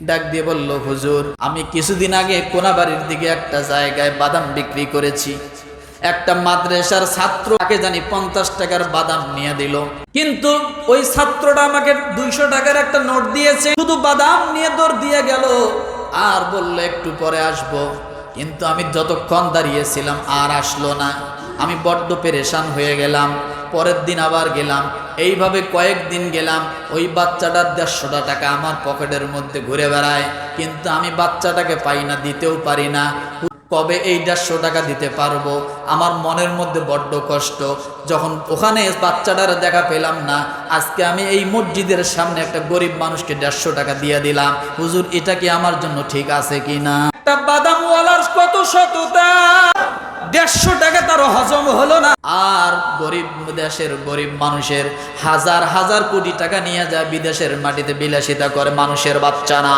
ডাক দিয়ে বলল, হুজুর, আমি কিছুদিন আগে কোনাবাড়ির দিকে একটা জায়গায় বাদাম বিক্রি করেছি। একটা মাদ্রাসার ছাত্র তাকে জানি 50 টাকার বাদাম নিয়ে দিল, কিন্তু ওই ছাত্রটা আমাকে 200 টাকার একটা নোট দিয়েছে, শুধু বাদাম নিয়ে দৌড় দিয়ে গেল আর বলল একটু পরে আসবো। কিন্তু আমি যতক্ষণ দাঁড়িয়েছিলাম আর আসলো না। আমি বড্ড পেরেশান হয়ে গেলাম। পরের দিন আবার গেলাম, এইভাবে কয়েকদিন গেলাম। ওই বাচ্চাটার 150 টাকা আমার পকেটের মধ্যে ঘুরে বেড়ায়, কিন্তু আমি বাচ্চাটাকে পাই না, দিতেও পারি না। কবে এই 150 টাকা দিতে পারবো? আমার মনের মধ্যে বড্ড কষ্ট। যখন ওখানে বাচ্চাটার দেখা পেলাম না, আজকে আমি এই মসজিদের সামনে একটা গরিব মানুষকে 150 টাকা দিয়ে দিলাম। হুজুর, এটা কি আমার জন্য ঠিক আছে কি না? একটা বাদামওয়ালার কত সততা, 150 টাকা তার হজম হলো না, আর গরিব দেশের গরিব মানুষের হাজার হাজার কোটি টাকা নিয়ে যায় বিদেশের মাটিতে বিলাসিতা করে মানুষের বাচ্চা না।